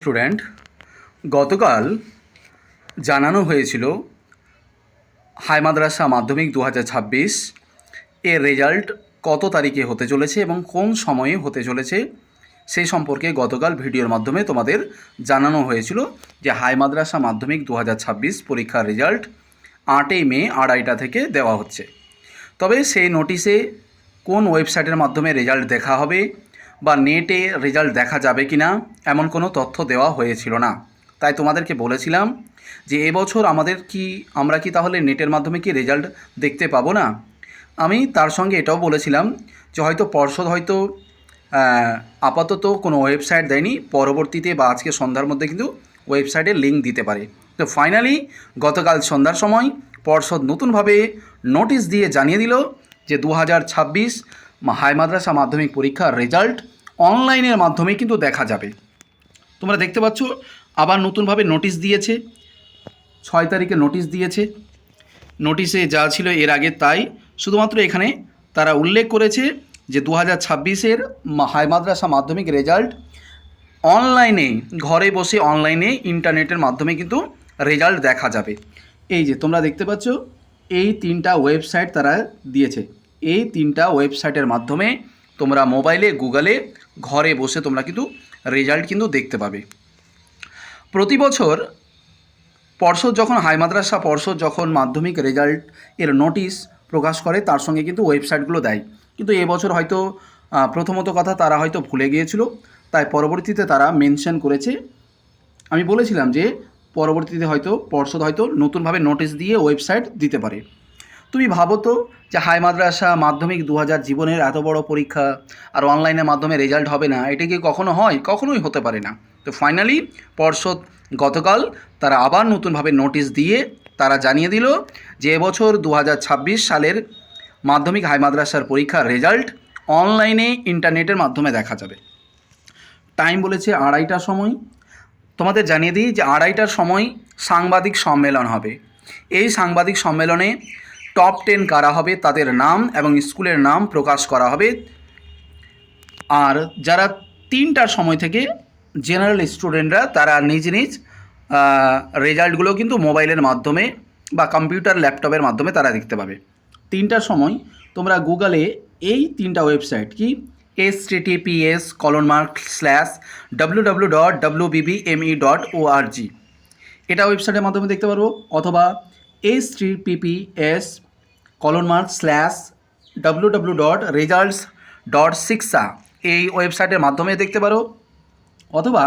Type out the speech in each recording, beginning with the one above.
Student, গতকাল জানানো হয়েছিল হাই মাদ্রাসা মাধ্যমিক 2026 এর রেজাল্ট কত তারিখে হতে চলেছে এবং কোন সময়ে হতে চলেছে সেই সম্পর্কে গতকাল ভিডিওর মাধ্যমে তোমাদের জানানো হয়েছিল যে হাই মাদ্রাসা মাধ্যমিক 2026 পরীক্ষার রেজাল্ট 8 মে 2:30টা থেকে দেওয়া হচ্ছে। তবে সেই নোটিশে কোন ওয়েবসাইটের মাধ্যমে রেজাল্ট দেখা হবে বা নেটে রেজাল্ট দেখা যাবে কি না এমন কোনো তথ্য দেওয়া হয়েছিল না। তাই তোমাদেরকে বলেছিলাম যে এবছর আমরা কি তাহলে নেটের মাধ্যমে কি রেজাল্ট দেখতে পাবো না। আমি তার সঙ্গে এটাও বলেছিলাম যে হয়তো পর্ষদ আপাতত কোনো ওয়েবসাইট দেয়নি, পরবর্তীতে বা আজকে সন্ধ্যার মধ্যে কিন্তু ওয়েবসাইটের লিঙ্ক দিতে পারে। তো ফাইনালি গতকাল সন্ধ্যার সময় পর্ষদ নতুনভাবে নোটিশ দিয়ে জানিয়ে দিল যে 2026 হাই মাদ্রাসা মাধ্যমিক পরীক্ষার রেজাল্ট অনলাইনের মাধ্যমে কিন্তু দেখা যাবে। তোমরা দেখতে পাচ্ছ আবার নতুনভাবে নোটিশ দিয়েছে, 6 তারিখে নোটিশ দিয়েছে। নোটিশে যা ছিল এর আগে তাই, শুধুমাত্র এখানে তারা উল্লেখ করেছে যে 2026-এর হাই মাদ্রাসা মাধ্যমিক রেজাল্ট অনলাইনে, ঘরে বসে অনলাইনে ইন্টারনেটের মাধ্যমে কিন্তু রেজাল্ট দেখা যাবে। এই যে তোমরা দেখতে পাচ্ছ এই 3টা ওয়েবসাইট তারা দিয়েছে। এই 3টা ওয়েবসাইটের মাধ্যমে তোমরা মোবাইলে গুগলে ঘরে বসে তোমরা কিন্তু রেজাল্ট কিন্তু দেখতে পাবে। প্রতি বছর পর্ষদ যখন হাই মাদ্রাসা পর্ষদ যখন মাধ্যমিক রেজাল্ট এর নোটিশ প্রকাশ করে তার সঙ্গে কিন্তু ওয়েবসাইটগুলো দেয়, কিন্তু এবছর হয়তো প্রথমত কথা তারা হয়তো ভুলে গিয়েছিল, তাই পরবর্তীতে তারা মেনশন করেছে। আমি বলেছিলাম যে পরবর্তীতে হয়তো পর্ষদ হয়তো নতুনভাবে নোটিশ দিয়ে ওয়েবসাইট দিতে পারে। তুমি ভাবো তো যে হাই মাদ্রাসা মাধ্যমিক 2000 জীবনের এত বড় পরীক্ষা আর অনলাইনের মাধ্যমে রেজাল্ট হবে না, এটা কি কখনো হয়? কখনোই হতে পারে না। তো ফাইনালি পর্ষদ গতকাল তারা আবার নতুনভাবে নোটিশ দিয়ে তারা জানিয়ে দিল যে এবছর 2026 সালের মাধ্যমিক হাই মাদ্রাসার পরীক্ষার রেজাল্ট অনলাইনে ইন্টারনেটের মাধ্যমে দেখা যাবে। টাইম বলেছে 2:30টার সময়। তোমাদের জানিয়ে দিই যে 2:30টার সময় সাংবাদিক সম্মেলন হবে। এই সাংবাদিক সম্মেলনে টপ 10 কারা হবে তাদের নাম এবং স্কুলের নাম প্রকাশ করা হবে। আর যারা 3টার সময় থেকে জেনারেল স্টুডেন্টরা তারা নিজ নিজ রেজাল্টগুলো কিন্তু মোবাইলের মাধ্যমে বা কম্পিউটার ল্যাপটপের মাধ্যমে তারা দেখতে পাবে। 3টার সময় তোমরা গুগলে এই 3টা ওয়েবসাইট কি https://www.wbbme.org এটা ওয়েবসাইটের মাধ্যমে দেখতে পারবো, অথবা https://www.results.shiksha এই ওয়েবসাইটের মাধ্যমে দেখতে পারো, অথবা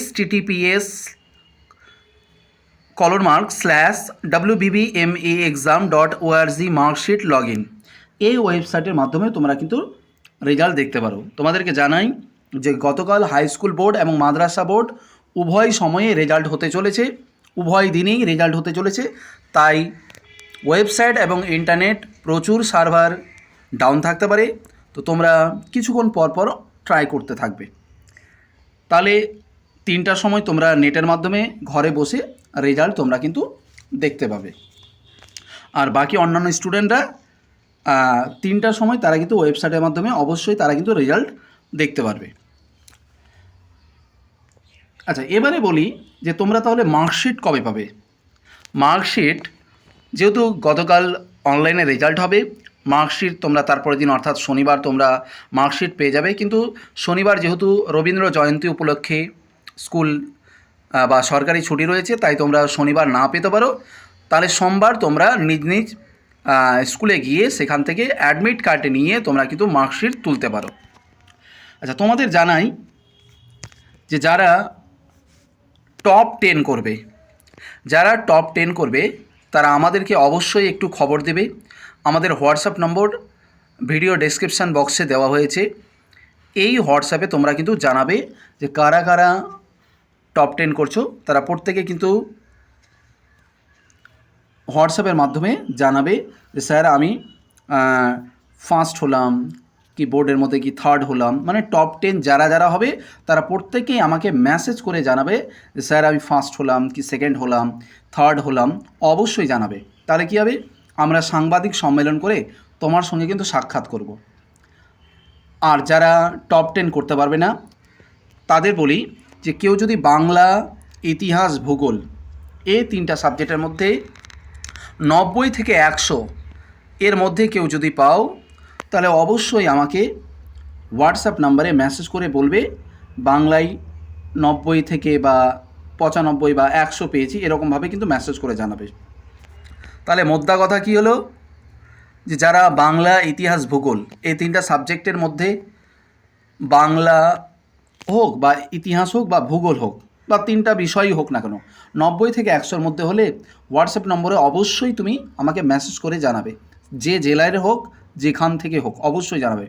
https://wbbmeexam.org মার্কশিট লগ ইন এই ওয়েবসাইটের মাধ্যমে তোমরা কিন্তু রেজাল্ট দেখতে পারো। তোমাদেরকে জানাই যে গতকাল হাই স্কুল বোর্ড এবং মাদ্রাসা বোর্ড উভয় সময়ে রেজাল্ট হতে চলেছে, উভয় দিনেই রেজাল্ট হতে চলেছে। তাই ওয়েবসাইট এবং ইন্টারনেট প্রচুর সার্ভার ডাউন থাকতে পারে, তো তোমরা কিছুক্ষণ পর পর ট্রাই করতে থাকবে। তাহলে 3টার সময় তোমরা নেটের মাধ্যমে ঘরে বসে রেজাল্ট তোমরা কিন্তু দেখতে পাবে। আর বাকি অন্যান্য স্টুডেন্টরা 3টার সময় তারা কিন্তু ওয়েবসাইটের মাধ্যমে অবশ্যই তারা কিন্তু রেজাল্ট দেখতে পারবে। আচ্ছা, এবারে বলি যে তোমরা তাহলে মার্কশিট কবে পাবে। মার্কশিট যেহেতু গতকাল অনলাইনে রেজাল্ট হবে, মার্কশিট তোমরা তারপরের দিন অর্থাৎ শনিবার তোমরা মার্কশিট পেয়ে যাবে। কিন্তু শনিবার যেহেতু রবীন্দ্র জয়ন্তী উপলক্ষে স্কুল বা সরকারি ছুটি রয়েছে, তাই তোমরা শনিবার না পেতে পারো। তাহলে সোমবার তোমরা নিজ নিজ স্কুলে গিয়ে সেখান থেকে অ্যাডমিট কার্ড নিয়ে তোমরা কিন্তু মার্কশিট তুলতে পারো। আচ্ছা, তোমাদের জানাই যে যারা টপ 10 করবে, তারা আমাদেরকে অবশ্যই একটু খবর দেবে। আমাদের হোয়াটসঅ্যাপ নম্বর ভিডিও ডেসক্রিপশান বক্সে দেওয়া হয়েছে। এই হোয়াটসঅ্যাপে তোমরা কিন্তু জানাবে যে কারা কারা টপ 10 করছো। তারা প্রত্যেকে কিন্তু হোয়াটসঅ্যাপের মাধ্যমে জানাবে যে স্যার আমি ফার্স্ট হলাম, কি বোর্ডের মধ্যে কি থার্ড হলাম, মানে টপ 10 যারা যারা হবে তারা প্রত্যেকেই আমাকে মেসেজ করে জানাবে যে স্যার আমি ফার্স্ট হলাম, কি সেকেন্ড হলাম, থার্ড হলাম, অবশ্যই জানাবে। তাহলে কী হবে, আমরা সাংবাদিক সম্মেলন করে তোমার সঙ্গে কিন্তু সাক্ষাৎ করব। আর যারা টপ 10 করতে পারবে না তাদের বলি যে কেউ যদি বাংলা, ইতিহাস, ভূগোল এই তিনটা সাবজেক্টের মধ্যে 90 থেকে 100 এর মধ্যে কেউ যদি পাও, তাহলে অবশ্যই আমাকে হোয়াটসঅ্যাপ নাম্বারে মেসেজ করে বলবে বাংলায় 90 থেকে বা 95 বা 100 পেয়েছি, এরকমভাবে কিন্তু মেসেজ করে জানাবে। তাহলে মোদ্দা কথা কী হলো, যে যারা বাংলা, ইতিহাস, ভূগোল এই তিনটা সাবজেক্টের মধ্যে বাংলা হোক বা ইতিহাস হোক বা ভূগোল হোক বা তিনটা বিষয়ই হোক না কেন 90 থেকে 100-র মধ্যে হলে হোয়াটসঅ্যাপ নম্বরে অবশ্যই তুমি আমাকে মেসেজ করে জানাবে, যে জেলার হোক যেখান থেকে হোক অবশ্যই জানাবে।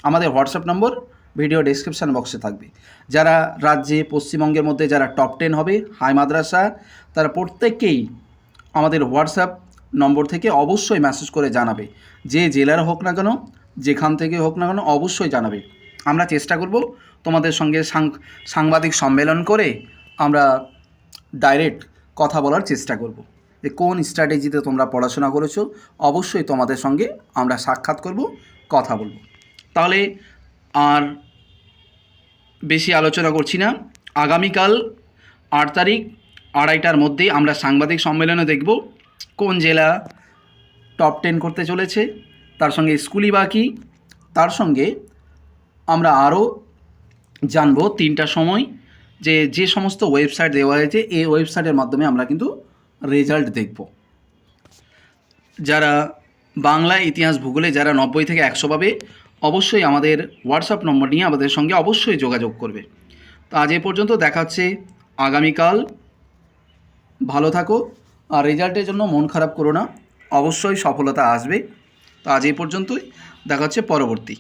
আমাদের হোয়াটসঅ্যাপ নম্বর ভিডিও ডেসক্রিপশান বক্সে থাকবে। যারা রাজ্যে পশ্চিমবঙ্গের মধ্যে যারা টপ 10 হবে হাই মাদ্রাসা, তারা প্রত্যেককেই আমাদের হোয়াটসঅ্যাপ নম্বর থেকে অবশ্যই মেসেজ করে জানাবে, যে জেলার হোক না কেন যেখান থেকে হোক না কেন অবশ্যই জানাবে। আমরা চেষ্টা করব তোমাদের সঙ্গে সাংবাদিক সম্মেলন করে আমরা ডাইরেক্ট কথা বলার চেষ্টা করব, যে কোন স্ট্র্যাটেজিতে তোমরা পড়াশোনা করেছো। অবশ্যই তোমাদের সঙ্গে আমরা সাক্ষাৎ করব, কথা বলবো। তাহলে আর বেশি আলোচনা করছি না। আগামীকাল 8 তারিখ 2:30টার মধ্যেই আমরা সাংবাদিক সম্মেলনে দেখব কোন জেলা টপ 10 করতে চলেছে, তার সঙ্গে স্কুলই বাকি, তার সঙ্গে আমরা আরও জানবো 3টার সময় যে সমস্ত ওয়েবসাইট দেওয়া হয়েছে এই ওয়েবসাইটের মাধ্যমে আমরা কিন্তু রেজাল্ট দেখব। যারা বাংলা, ইতিহাস, ভূগোলে যারা 90 থেকে 100 পাবে অবশ্যই আমাদের হোয়াটসঅ্যাপ নম্বর নিয়ে আমাদের সঙ্গে অবশ্যই যোগাযোগ করবে। তো আজ এ পর্যন্ত, দেখা হচ্ছে আগামীকাল। ভালো থাকো, আর রেজাল্টের জন্য মন খারাপ করো না, অবশ্যই সফলতা আসবে। তো আজ এই পর্যন্তই, দেখা হচ্ছে পরবর্তী।